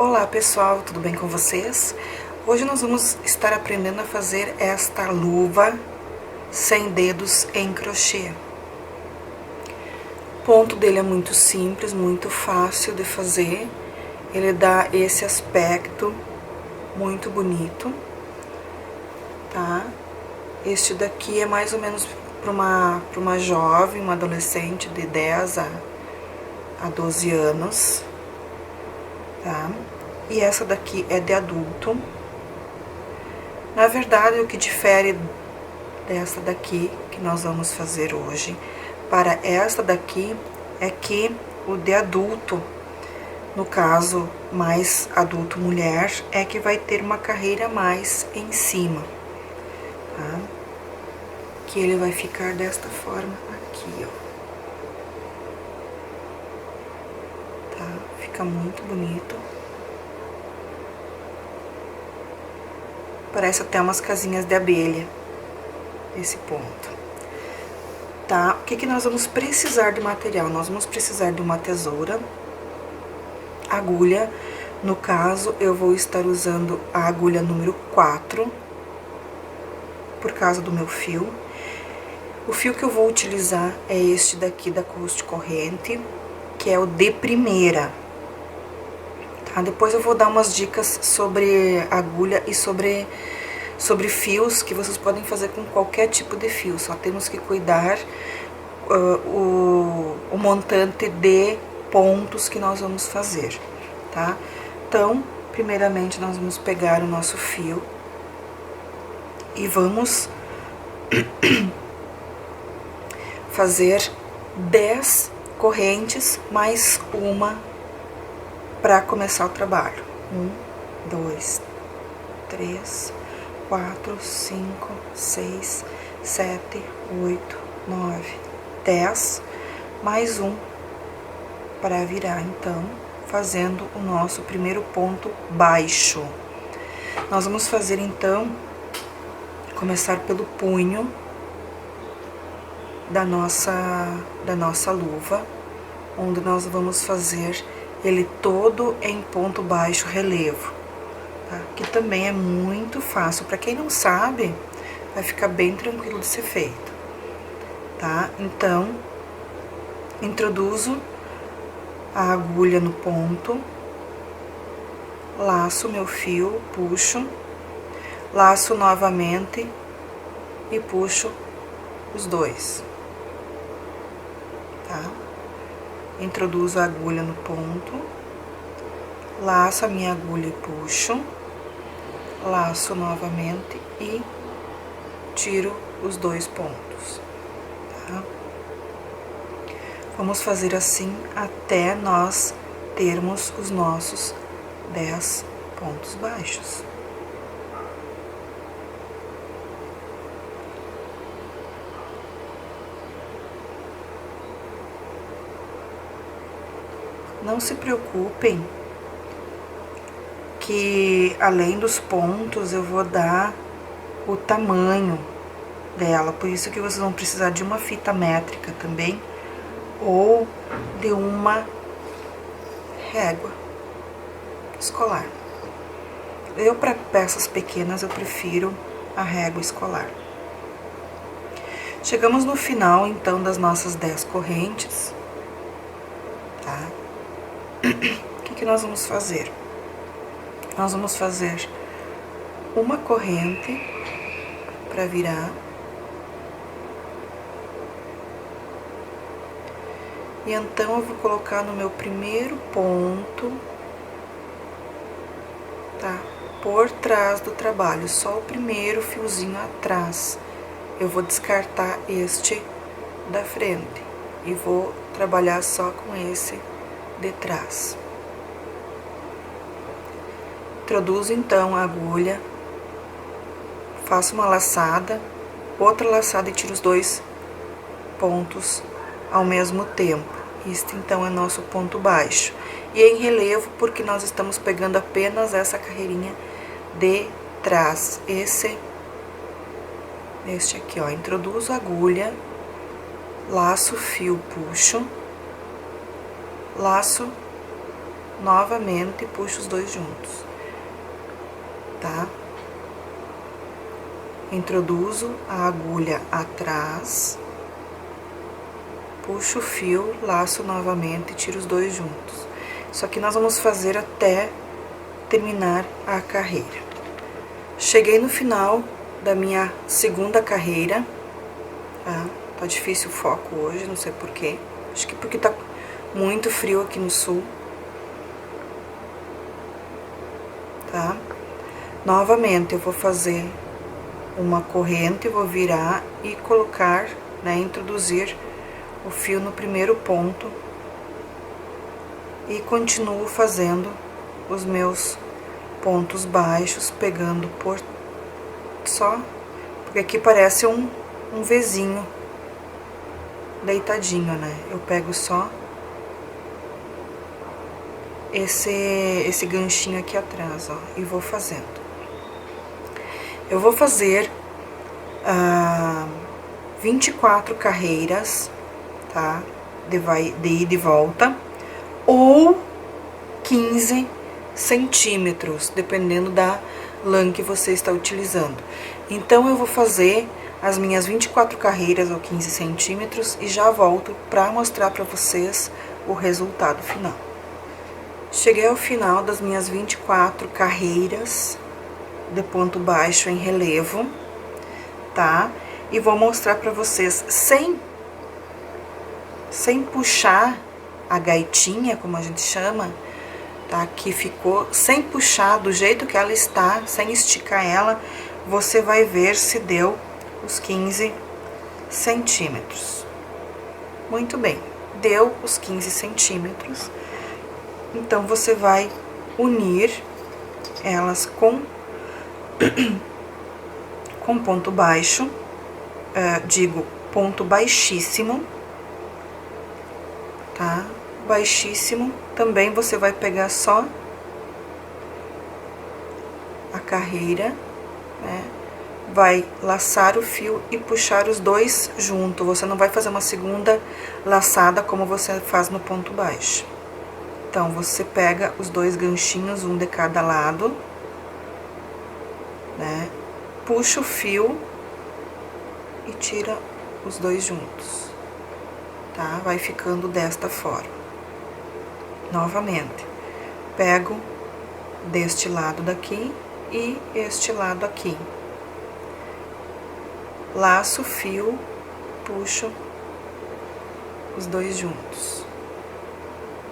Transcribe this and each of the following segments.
Olá pessoal, tudo bem com vocês? Hoje nós vamos estar aprendendo a fazer esta luva sem dedos em crochê. O ponto dele é muito simples, muito fácil de fazer. Ele dá esse aspecto muito bonito, tá? Este daqui é mais ou menos para uma jovem, uma adolescente de 10 a 12 anos, tá? E essa daqui é de adulto. Na verdade, o que difere dessa daqui, que nós vamos fazer hoje, para esta daqui, é que o de adulto, no caso, mais adulto mulher, é que vai ter uma carreira a mais em cima, tá? Que ele vai ficar desta forma aqui, ó. Tá? Fica muito bonito. Parece até umas casinhas de abelha, esse ponto. Tá? O que nós vamos precisar de material? Nós vamos precisar de uma tesoura, agulha. No caso, eu vou estar usando a agulha número 4, por causa do meu fio. O fio que eu vou utilizar é este daqui da Coast Corrente, que é o de primeira. Tá? Depois eu vou dar umas dicas sobre agulha e sobre fios, que vocês podem fazer com qualquer tipo de fio. Só temos que cuidar o montante de pontos que nós vamos fazer, tá? Então, primeiramente, nós vamos pegar o nosso fio e vamos fazer 10 correntes mais uma para começar o trabalho. 1, 2, 3, 4, 5, 6, 7, 8, 9, 10, mais um para virar, então, fazendo o nosso primeiro ponto baixo. Nós vamos fazer, então, começar pelo punho da nossa luva, onde nós vamos fazer ele todo em ponto baixo relevo, tá? Que também é muito fácil. Para quem não sabe, vai ficar bem tranquilo de ser feito, tá? Então, introduzo a agulha no ponto, laço meu fio, puxo, laço novamente e puxo os dois, tá? Introduzo a agulha no ponto, laço a minha agulha e puxo, laço novamente e tiro os dois pontos, tá? Vamos fazer assim até nós termos os nossos 10 pontos baixos. Não se preocupem que além dos pontos eu vou dar o tamanho dela, por isso que vocês vão precisar de uma fita métrica também, ou de uma régua escolar. Eu, para peças pequenas, eu prefiro a régua escolar. Chegamos no final, então, das nossas 10 correntes, tá? O que nós vamos fazer? Nós vamos fazer uma corrente para virar. E então, eu vou colocar no meu primeiro ponto, tá? Por trás do trabalho, só o primeiro fiozinho atrás. Eu vou descartar este da frente e vou trabalhar só com esse de trás. Introduzo então a agulha, faço uma laçada, outra laçada e tiro os dois pontos ao mesmo tempo. Este então é nosso ponto baixo. E em relevo, porque nós estamos pegando apenas essa carreirinha de trás. Este aqui, ó. Introduzo a agulha, laço o fio, puxo, laço novamente puxo os dois juntos, tá? Introduzo a agulha atrás, puxo o fio, laço novamente e tiro os dois juntos. Isso aqui nós vamos fazer até terminar a carreira. Cheguei no final da minha segunda carreira, tá? Tá difícil o foco hoje, não sei porquê. Acho que porque tá muito frio aqui no sul. Tá? Novamente, eu vou fazer uma corrente, vou virar e colocar, né, introduzir o fio no primeiro ponto. E continuo fazendo os meus pontos baixos, pegando por só, porque aqui parece um Vzinho deitadinho, né? Eu pego só esse ganchinho aqui atrás, ó, e vou fazendo. Eu vou fazer 24 carreiras, tá? De ida e volta, ou 15 centímetros, dependendo da lã que você está utilizando. Então, eu vou fazer as minhas 24 carreiras ou 15 centímetros e já volto para mostrar para vocês o resultado final. Cheguei ao final das minhas 24 carreiras de ponto baixo em relevo, tá? E vou mostrar para vocês sem puxar a gaitinha, como a gente chama, tá? Que ficou sem puxar, do jeito que ela está, sem esticar ela, você vai ver se deu os 15 centímetros. Muito bem, deu os 15 centímetros. Então, você vai unir elas com ponto baixo, digo, ponto baixíssimo, tá? Baixíssimo, também você vai pegar só a carreira, né? Vai laçar o fio e puxar os dois junto. Você não vai fazer uma segunda laçada como você faz no ponto baixo. Então, você pega os dois ganchinhos, um de cada lado, né? Puxa o fio e tira os dois juntos, tá? Vai ficando desta forma. Novamente, pego deste lado daqui e este lado aqui. Laço o fio, puxo os dois juntos,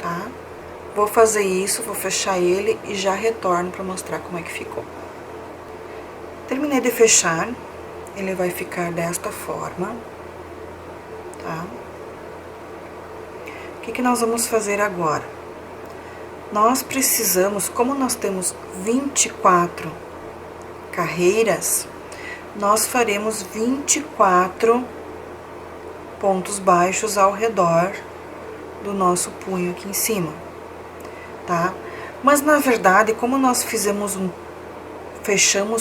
tá? Vou fazer isso, vou fechar ele e já retorno para mostrar como é que ficou. Terminei de fechar, ele vai ficar desta forma, tá? O que nós vamos fazer agora? Nós precisamos, como nós temos 24 carreiras, nós faremos 24 pontos baixos ao redor do nosso punho aqui em cima, tá? Mas, na verdade, como nós fechamos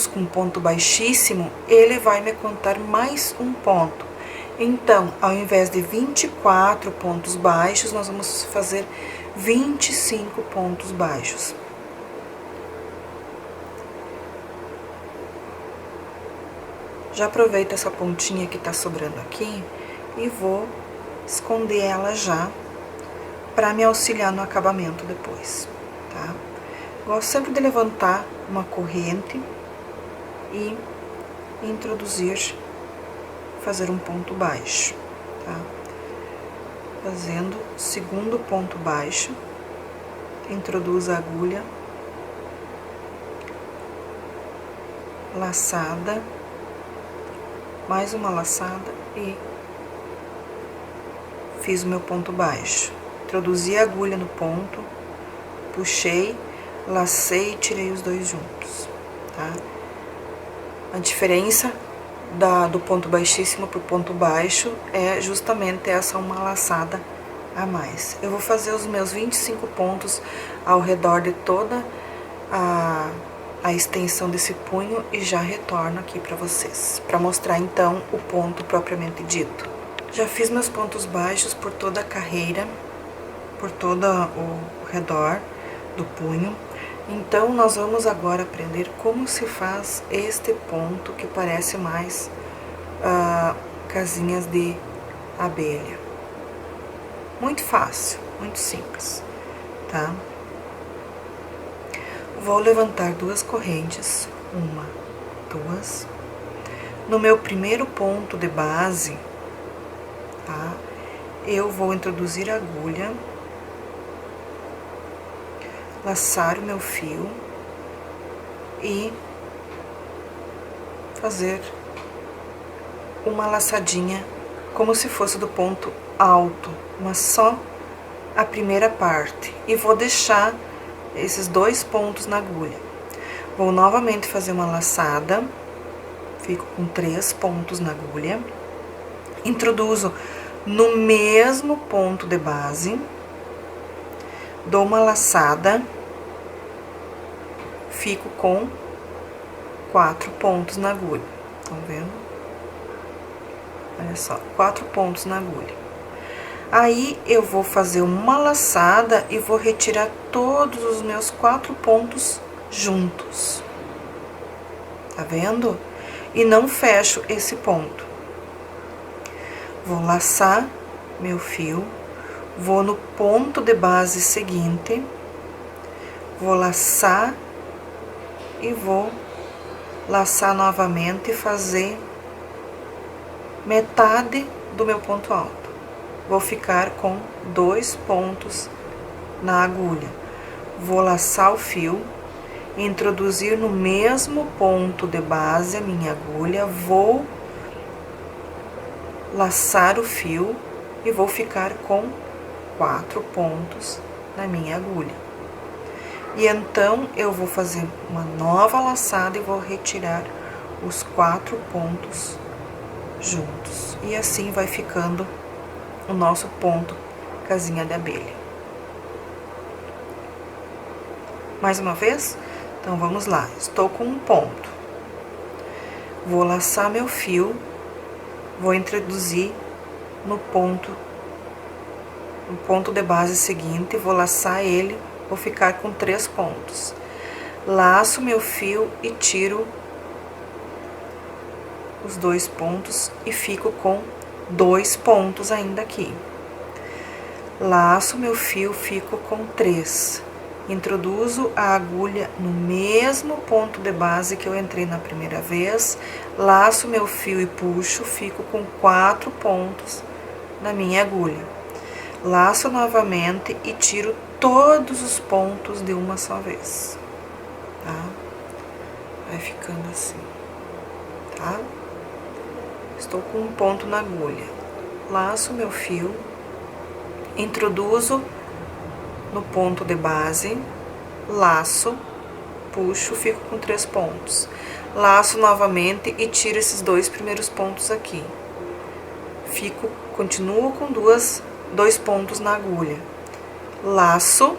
com ponto baixíssimo, ele vai me contar mais um ponto. Então, ao invés de 24 pontos baixos, nós vamos fazer 25 pontos baixos. Já aproveito essa pontinha que tá sobrando aqui e vou esconder ela já para me auxiliar no acabamento depois, tá? Gosto sempre de levantar uma corrente e introduzir, fazer um ponto baixo, tá? Fazendo segundo ponto baixo, introduz a agulha, laçada, mais uma laçada e fiz o meu ponto baixo. Introduzi a agulha no ponto, puxei, lacei e tirei os dois juntos, tá? A diferença do ponto baixíssimo pro ponto baixo é justamente essa uma laçada a mais. Eu vou fazer os meus 25 pontos ao redor de toda a extensão desse punho e já retorno aqui pra vocês, pra mostrar então o ponto propriamente dito. Já fiz meus pontos baixos por toda a carreira, por todo o redor. do punho. Então, nós vamos agora aprender como se faz este ponto que parece mais casinhas de abelha. Muito fácil, muito simples, tá? Vou levantar 2 correntes, 1, 2. No meu primeiro ponto de base, tá? Eu vou introduzir a agulha, laçar o meu fio e fazer uma laçadinha como se fosse do ponto alto, mas só a primeira parte, e vou deixar esses 2 pontos na agulha. Vou novamente fazer uma laçada, fico com 3 pontos na agulha, introduzo no mesmo ponto de base, dou uma laçada, fico com 4 pontos na agulha. Estão vendo? Olha só, 4 pontos na agulha. Aí, eu vou fazer uma laçada e vou retirar todos os meus 4 pontos juntos. Tá vendo? E não fecho esse ponto. Vou laçar meu fio, vou no ponto de base seguinte, vou laçar e vou laçar novamente e fazer metade do meu ponto alto. Vou ficar com 2 pontos na agulha. Vou laçar o fio, introduzir no mesmo ponto de base a minha agulha, vou laçar o fio e vou ficar com 4 pontos na minha agulha. E então, eu vou fazer uma nova laçada e vou retirar os 4 pontos juntos. E assim vai ficando o nosso ponto casinha de abelha. Mais uma vez? Então, vamos lá. Estou com um ponto. Vou laçar meu fio, vou introduzir no ponto de base seguinte, vou laçar ele, vou ficar com 3 pontos. Laço meu fio e tiro os 2 pontos e fico com 2 pontos ainda aqui. Laço meu fio, fico com 3. Introduzo a agulha no mesmo ponto de base que eu entrei na primeira vez, laço meu fio e puxo, fico com 4 pontos na minha agulha. Laço novamente e tiro todos os pontos de uma só vez, tá? Vai ficando assim, tá? Estou com um ponto na agulha. Laço meu fio, introduzo no ponto de base, laço, puxo, fico com 3 pontos. Laço novamente e tiro esses 2 primeiros pontos aqui. Continuo com 2 pontos na agulha. Laço,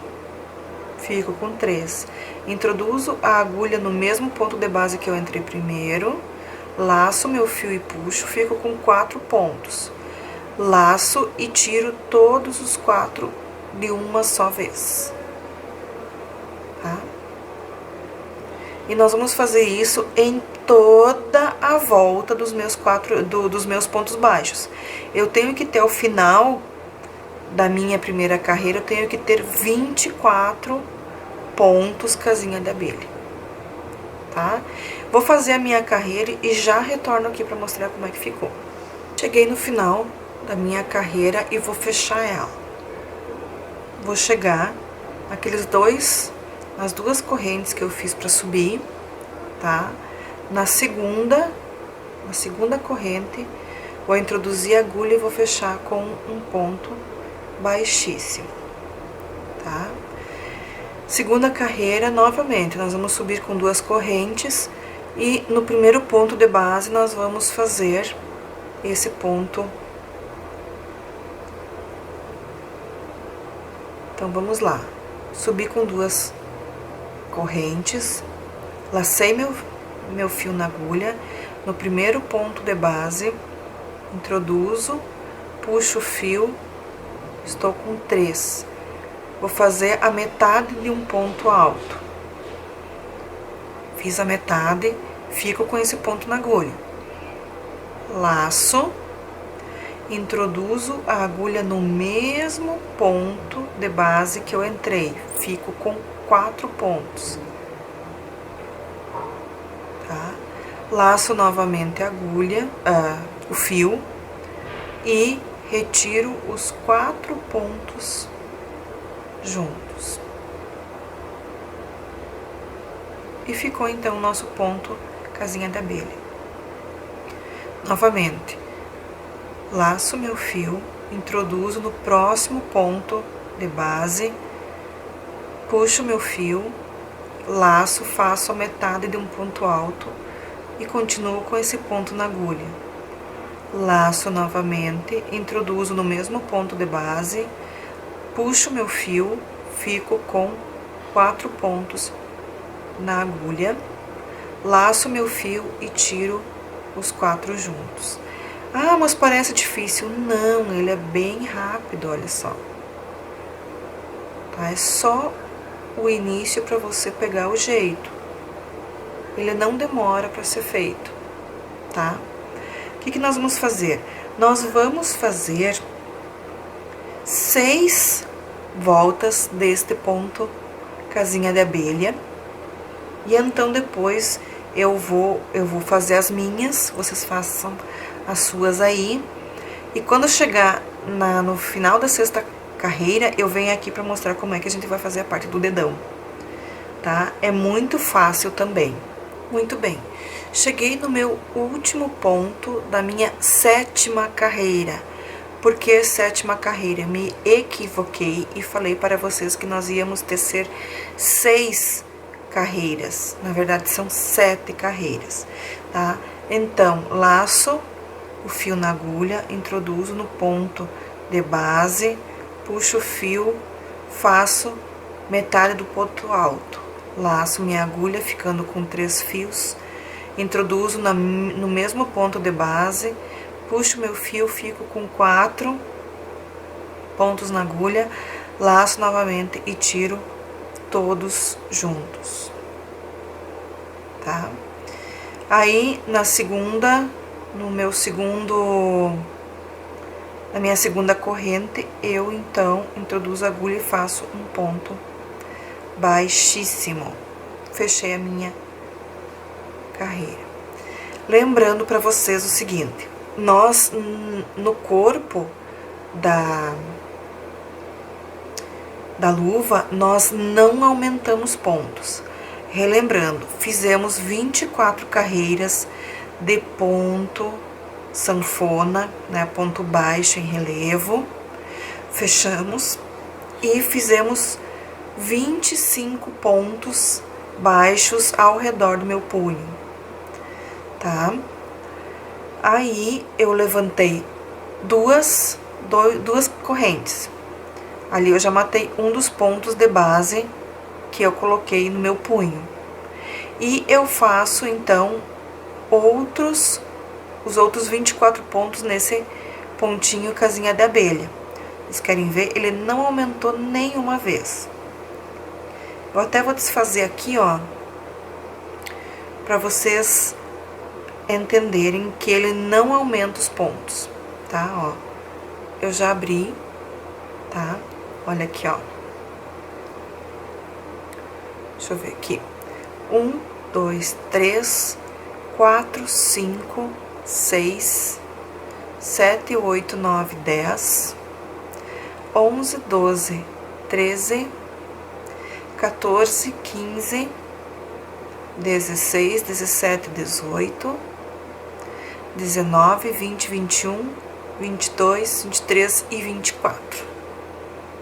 fico com 3. Introduzo a agulha no mesmo ponto de base que eu entrei primeiro. Laço meu fio e puxo, fico com 4 pontos. Laço e tiro todos os 4 de uma só vez, tá? E nós vamos fazer isso em toda a volta dos meus dos meus pontos baixos. Eu tenho que ter, ao final da minha primeira carreira, eu tenho que ter 24 pontos casinha de abelha, tá? Vou fazer a minha carreira e já retorno aqui para mostrar como é que ficou. Cheguei no final da minha carreira e vou fechar ela. Vou chegar nas 2 correntes que eu fiz para subir, tá? Na segunda corrente, vou introduzir a agulha e vou fechar com um ponto baixíssimo, tá? Segunda carreira, novamente, nós vamos subir com 2 correntes e no primeiro ponto de base nós vamos fazer esse ponto. Então, vamos lá. Subi com 2 correntes, lacei meu fio na agulha, no primeiro ponto de base, introduzo, puxo o fio, estou com 3. vou fazer a metade de um ponto alto. Fiz a metade, fico com esse ponto na agulha. Laço, introduzo a agulha no mesmo ponto de base que eu entrei. Fico com 4 pontos. Tá? Laço novamente a agulha, o fio, e retiro os 4 pontos juntos. E ficou então o nosso ponto casinha de abelha. Novamente, laço meu fio, introduzo no próximo ponto de base, puxo meu fio, laço, faço a metade de um ponto alto e continuo com esse ponto na agulha. Laço novamente, introduzo no mesmo ponto de base, puxo meu fio, fico com 4 pontos na agulha, laço meu fio e tiro os 4 juntos. Ah, mas parece difícil. Não, ele é bem rápido, olha só. Tá? É só o início para você pegar o jeito. Ele não demora para ser feito, tá? O que nós vamos fazer? Nós vamos fazer 6 voltas deste ponto casinha de abelha. E então depois eu vou fazer as minhas, vocês façam as suas aí. E quando chegar no final da 6ª carreira, eu venho aqui para mostrar como é que a gente vai fazer a parte do dedão, tá? É muito fácil também. Muito bem. Cheguei no meu último ponto da minha 7ª carreira. Por que 7ª carreira? Me equivoquei e falei para vocês que nós íamos tecer 6 carreiras. Na verdade, são 7 carreiras, tá? Então, laço o fio na agulha, introduzo no ponto de base, puxo o fio, faço metade do ponto alto. Laço minha agulha, ficando com 3 fios, introduzo no mesmo ponto de base, puxo meu fio, fico com 4 pontos na agulha, laço novamente e tiro todos juntos, tá? Aí, na minha segunda corrente, eu então introduzo a agulha e faço um ponto baixíssimo. Fechei a minha carreira. Lembrando para vocês o seguinte, nós, no corpo da luva, nós não aumentamos pontos. Relembrando, fizemos 24 carreiras de ponto sanfona, né, ponto baixo em relevo, fechamos e fizemos 25 pontos baixos ao redor do meu punho, tá? Aí, eu levantei duas correntes. Ali eu já matei um dos pontos de base que eu coloquei no meu punho. E eu faço, então, os outros 24 pontos nesse pontinho casinha de abelha. Vocês querem ver? Ele não aumentou nenhuma vez. Eu até vou desfazer aqui, ó, pra vocês entenderem que ele não aumenta os pontos, tá? Ó, eu já abri, tá? Olha aqui, ó. Deixa eu ver aqui. 1, 2, 3, 4, 5, 6, 7, 8, 9, 10, 11, 12, 13, 14, 15, 16, 17, 18, 19, 20, 21, 22, 23 e 24.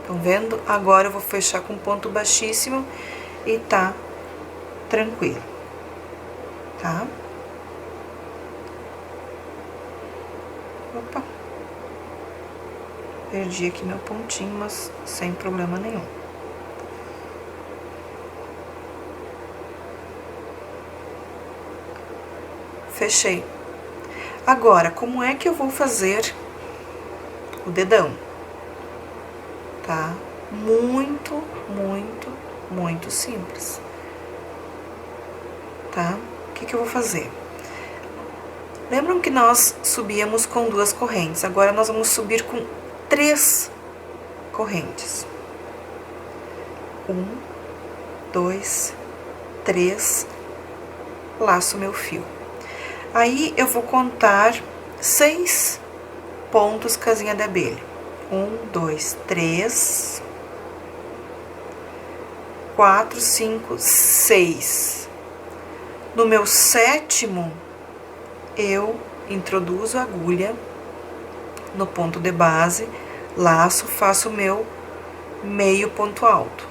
Estão vendo? Agora eu vou fechar com ponto baixíssimo e tá tranquilo, tá? Opa! Perdi aqui meu pontinho, mas sem problema nenhum. Fechei. Agora, como é que eu vou fazer o dedão? Tá? muito, muito, muito simples, tá? O que que eu vou fazer? Lembram que nós subíamos com 2 correntes, agora nós vamos subir com 3 correntes. 1, 2, 3, laço meu fio. Aí eu vou contar 6 pontos casinha de abelha. 1, 2, 3, 4, 5, 6. No meu 7º, eu introduzo a agulha no ponto de base, laço, faço o meu meio ponto alto.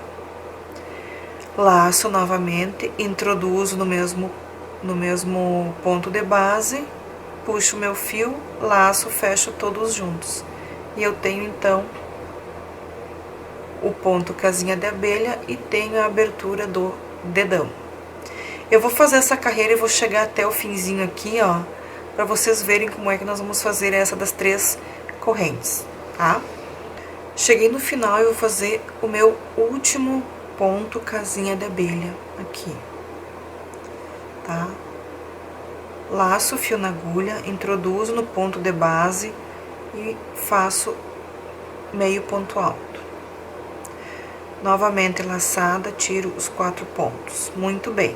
Laço novamente, introduzo no mesmo ponto de base, puxo meu fio, laço, fecho todos juntos. E eu tenho, então, o ponto casinha de abelha e tenho a abertura do dedão. Eu vou fazer essa carreira e vou chegar até o finzinho aqui, ó, pra vocês verem como é que nós vamos fazer essa das 3 correntes, tá? Cheguei no final e vou fazer o meu último ponto casinha de abelha aqui, tá? Laço o fio na agulha, introduzo no ponto de base e faço meio ponto alto. Novamente laçada, tiro os 4 pontos. Muito bem.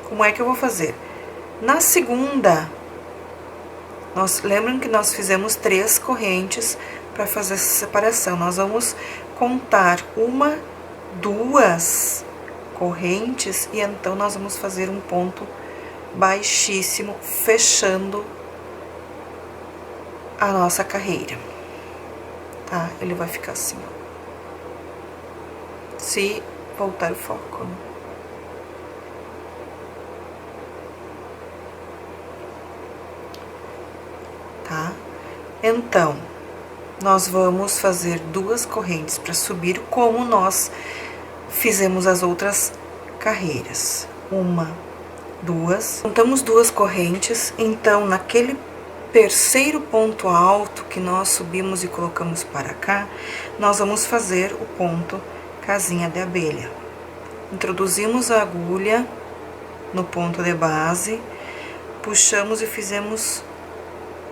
Como é que eu vou fazer? Na segunda, lembram que nós fizemos 3 correntes para fazer essa separação. Nós vamos contar 1, 2 correntes e então nós vamos fazer um ponto baixíssimo, fechando a nossa carreira, tá? Ele vai ficar assim, ó. Se voltar o foco, né? Tá? Então, nós vamos fazer 2 correntes para subir, como nós fizemos as outras carreiras. 1, 2. Contamos 2 correntes, então, naquele terceiro ponto alto que nós subimos e colocamos para cá, nós vamos fazer o ponto casinha de abelha. Introduzimos a agulha no ponto de base, puxamos e fizemos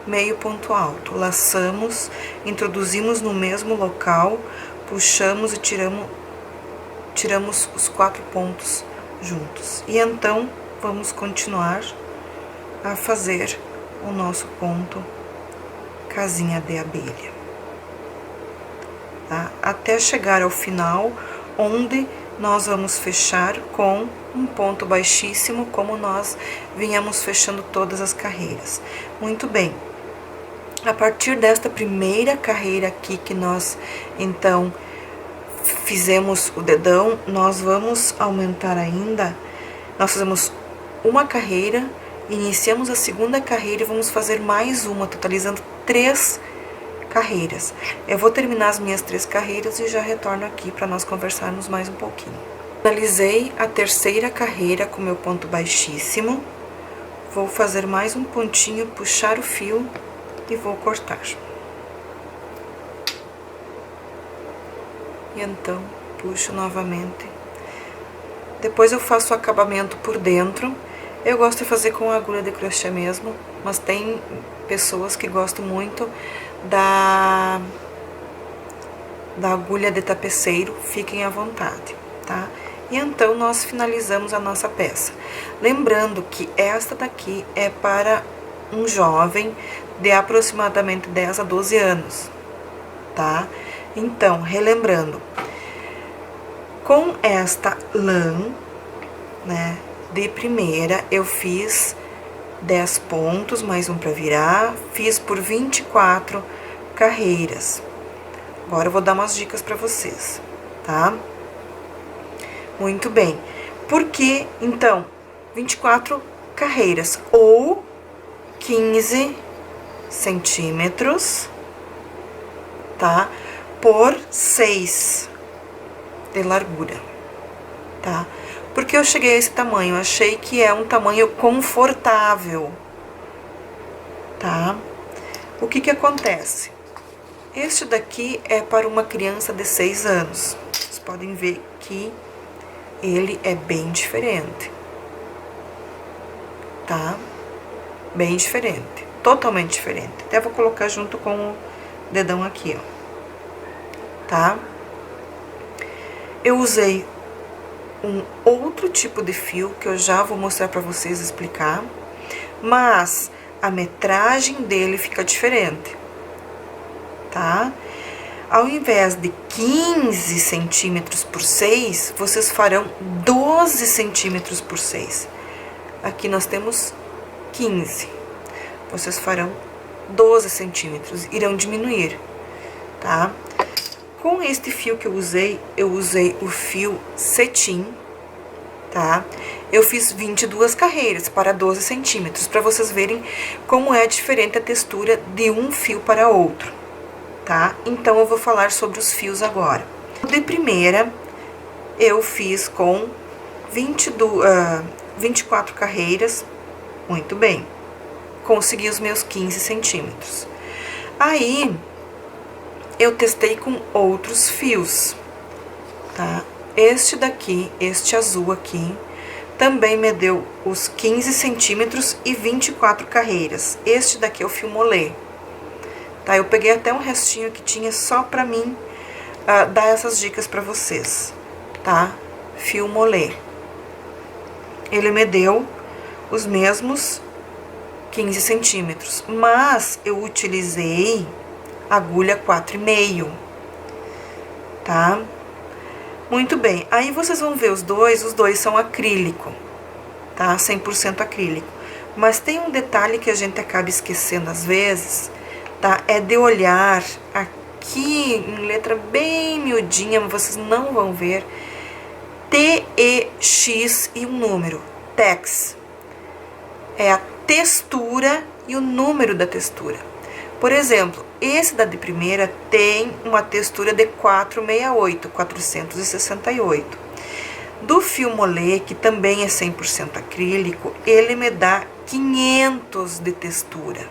meio ponto alto, laçamos, introduzimos no mesmo local, puxamos e tiramos os 4 pontos juntos. E então, vamos continuar a fazer o nosso ponto casinha de abelha, tá? Até chegar ao final, onde nós vamos fechar com um ponto baixíssimo, como nós vinhamos fechando todas as carreiras. Muito bem. A partir desta primeira carreira aqui que nós, então, fizemos o dedão, nós vamos aumentar ainda, nós fazemos uma carreira, iniciamos a segunda carreira e vamos fazer mais uma, totalizando 3 carreiras. Eu vou terminar as minhas 3 carreiras e já retorno aqui para nós conversarmos mais um pouquinho. Finalizei a terceira carreira com meu ponto baixíssimo, vou fazer mais um pontinho, puxar o fio e vou cortar. E então, puxo novamente. Depois eu faço o acabamento por dentro. Eu gosto de fazer com agulha de crochê mesmo, mas tem pessoas que gostam muito da agulha de tapeceiro, fiquem à vontade, tá? E então, nós finalizamos a nossa peça. Lembrando que esta daqui é para um jovem de aproximadamente 10 a 12 anos, tá? Então, relembrando, com esta lã, né, de primeira, eu fiz 10 pontos, mais um para virar, fiz por 24 carreiras. Agora eu vou dar umas dicas para vocês, tá? Muito bem. Por que, então, 24 carreiras ou 15 centímetros, tá? Por 6 de largura, tá? Porque eu cheguei a esse tamanho, achei que é um tamanho confortável, tá? O que que acontece? Este daqui é para uma criança de 6 anos. Vocês podem ver que ele é bem diferente, tá? Bem diferente, totalmente diferente. Até vou colocar junto com o dedão aqui, ó, tá? Eu usei um outro tipo de fio que eu já vou mostrar pra vocês explicar, mas a metragem dele fica diferente, tá? Ao invés de 15 centímetros por 6, vocês farão 12 centímetros por 6. Aqui nós temos 15. Vocês farão 12 centímetros, irão diminuir, tá? Com este fio que eu usei o fio cetim, tá? Eu fiz 22 carreiras para 12 centímetros, para vocês verem como é diferente a textura de um fio para outro, tá? Então, eu vou falar sobre os fios agora. De primeira, eu fiz com 24 carreiras, muito bem. Consegui os meus 15 centímetros. Aí, eu testei com outros fios, tá? Este daqui, este azul aqui, também me deu os 15 centímetros e 24 carreiras. Este daqui é o fio molê, tá? Eu peguei até um restinho que tinha só pra mim dar essas dicas pra vocês, tá? Fio molê. Ele me deu os mesmos 15 centímetros, mas eu utilizei agulha 4,5, tá? Muito bem, aí vocês vão ver os dois são acrílico, tá? 100% acrílico. Mas tem um detalhe que a gente acaba esquecendo às vezes, tá? É de olhar aqui em letra bem miudinha, vocês não vão ver, TEX e um número, TEX. É a textura e o número da textura. Por exemplo, esse da de primeira tem uma textura de 468. Do fio molê, que também é 100% acrílico, ele me dá 500 de textura.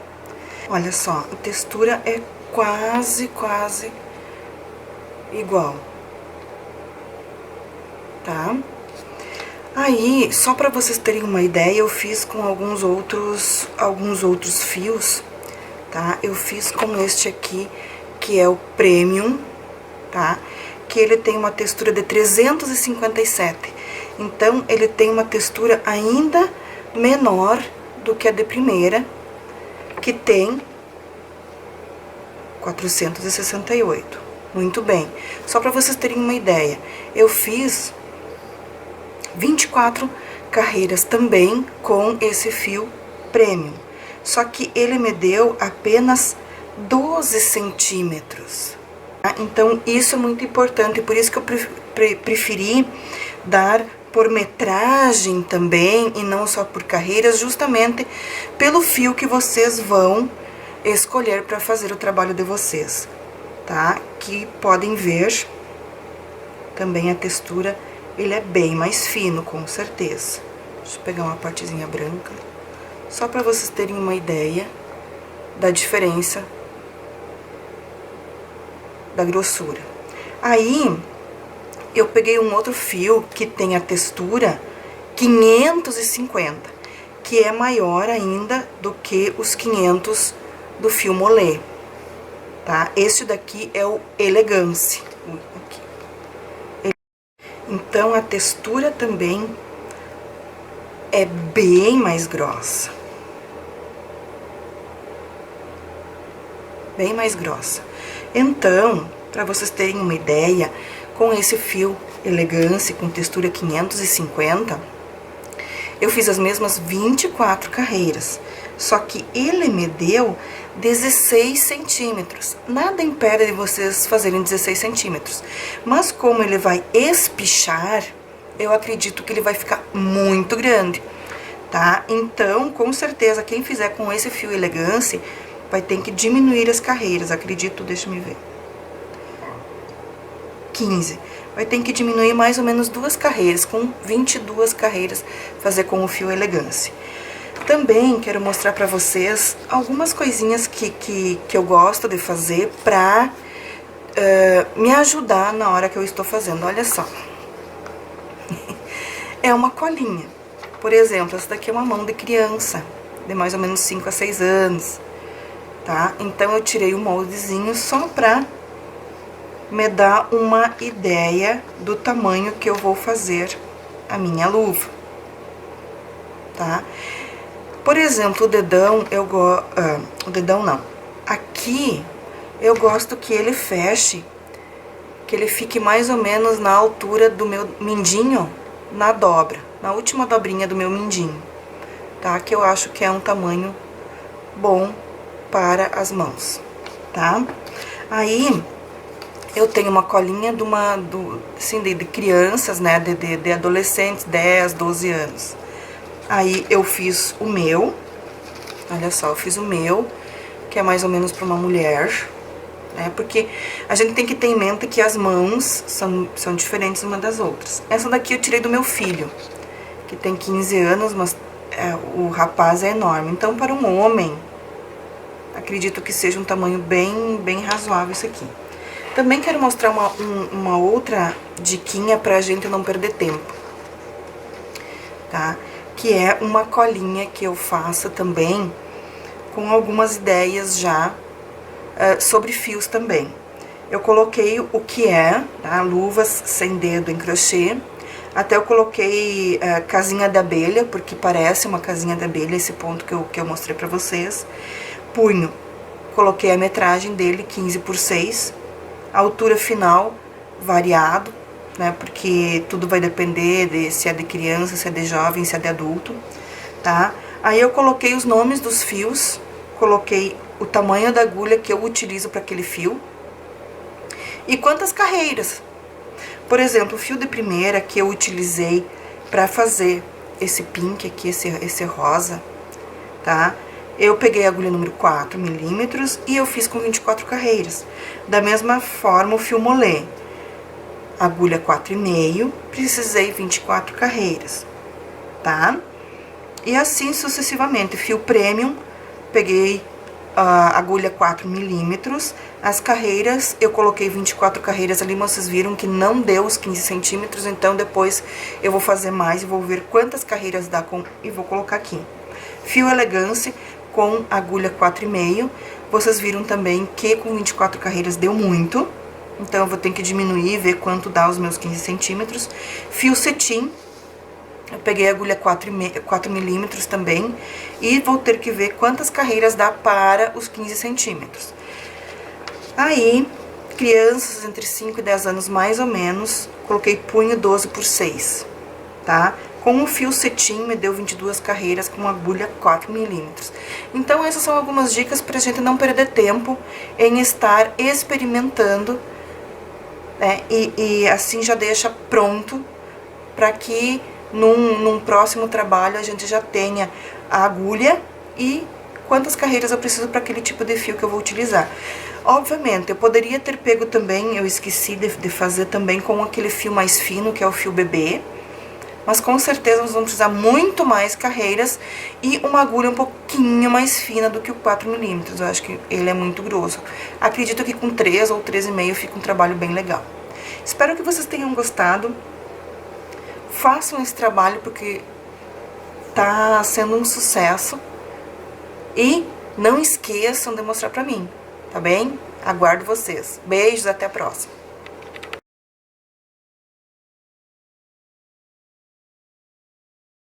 Olha só, a textura é quase igual, tá? Aí, só para vocês terem uma ideia, eu fiz com alguns outros fios, tá? Eu fiz com este aqui, que é o Premium, tá? Que ele tem uma textura de 357. Então, ele tem uma textura ainda menor do que a de primeira, que tem 468. Muito bem. Só para vocês terem uma ideia, eu fiz 24 carreiras também com esse fio Premium. Só que ele me deu apenas 12 centímetros. Tá? Então, isso é muito importante, por isso que eu preferi dar por metragem também, e não só por carreiras, justamente pelo fio que vocês vão escolher para fazer o trabalho de vocês, tá? Que podem ver também a textura, ele é bem mais fino, com certeza. Deixa eu pegar uma partezinha branca, só para vocês terem uma ideia da diferença da grossura. Aí, eu peguei um outro fio que tem a textura 550, que é maior ainda do que os 500 do fio molê, tá? Este daqui é o Elegance. Aqui. Então, a textura também é bem mais grossa. Bem mais grossa. Então, para vocês terem uma ideia, com esse fio Elegance com textura 550, eu fiz as mesmas 24 carreiras, só que ele me deu 16 centímetros. Nada impede de vocês fazerem 16 centímetros, mas como ele vai espichar, eu acredito que ele vai ficar muito grande, tá? Então, com certeza, quem fizer com esse fio Elegance vai ter que diminuir as carreiras, acredito, deixa eu ver, 15. Vai ter que diminuir mais ou menos 2 carreiras, com 22 carreiras, fazer com o fio Elegance. Também quero mostrar pra vocês algumas coisinhas que eu gosto de fazer pra me ajudar na hora que eu estou fazendo. Olha só. É uma colinha. Por exemplo, essa daqui é uma mão de criança, de mais ou menos 5 a 6 anos, tá? Então, eu tirei o moldezinho só pra me dar uma ideia do tamanho que eu vou fazer a minha luva, tá? Por exemplo, o dedão, o dedão não. Aqui, eu gosto que ele feche, que ele fique mais ou menos na altura do meu mindinho, na dobra, na última dobrinha do meu mindinho, tá? Que eu acho que é um tamanho bom para as mãos, tá? Aí, eu tenho uma colinha de crianças, né, de adolescentes, 10, 12 anos. Aí, eu fiz o meu, olha só, eu fiz o meu, que é mais ou menos para uma mulher, né, porque a gente tem que ter em mente que as mãos são diferentes uma das outras. Essa daqui eu tirei do meu filho, que tem 15 anos, mas o rapaz é enorme. Então, para um homem, acredito que seja um tamanho bem razoável isso aqui. Também quero mostrar uma outra diquinha pra gente não perder tempo, tá? Que é uma colinha que eu faço também com algumas ideias já sobre fios também. Eu coloquei o que é, tá? Luvas sem dedo em crochê. Até eu coloquei casinha de abelha, porque parece uma casinha de abelha, esse ponto que eu mostrei pra vocês. Punho, coloquei a metragem dele, 15 por 6. A altura final, variado, né? Porque tudo vai depender de se é de criança, se é de jovem, se é de adulto, tá? Aí eu coloquei os nomes dos fios, coloquei o tamanho da agulha que eu utilizo para aquele fio e quantas carreiras. Por exemplo, o fio de primeira que eu utilizei para fazer esse pink aqui, esse rosa, tá? Eu peguei a agulha número 4 milímetros e eu fiz com 24 carreiras. Da mesma forma, o fio molê, agulha 4,5, precisei 24 carreiras, tá? E assim sucessivamente. Fio premium, peguei a agulha 4 milímetros, as carreiras, eu coloquei 24 carreiras ali, mas vocês viram que não deu os 15 centímetros, então depois eu vou fazer mais e vou ver quantas carreiras dá e vou colocar aqui. Fio elegância com agulha 4,5, vocês viram também que com 24 carreiras deu muito, então eu vou ter que diminuir e ver quanto dá os meus 15 centímetros. Fio cetim, eu peguei a agulha 4 milímetros também, e vou ter que ver quantas carreiras dá para os 15 centímetros. Aí, crianças entre 5 e 10 anos mais ou menos, coloquei punho 12 por 6, tá? Com o fio cetim me deu 22 carreiras com agulha 4 milímetros. Então, essas são algumas dicas pra gente não perder tempo em estar experimentando, né? E assim já deixa pronto para que num próximo trabalho a gente já tenha a agulha e quantas carreiras eu preciso para aquele tipo de fio que eu vou utilizar. Obviamente, eu poderia ter pego também, eu esqueci de fazer também com aquele fio mais fino, que é o fio bebê. Mas com certeza nós vamos precisar muito mais carreiras e uma agulha um pouquinho mais fina do que o 4 milímetros. Eu acho que ele é muito grosso. Acredito que com 3 ou 3,5 fica um trabalho bem legal. Espero que vocês tenham gostado. Façam esse trabalho porque tá sendo um sucesso. E não esqueçam de mostrar pra mim, tá bem? Aguardo vocês. Beijos, até a próxima.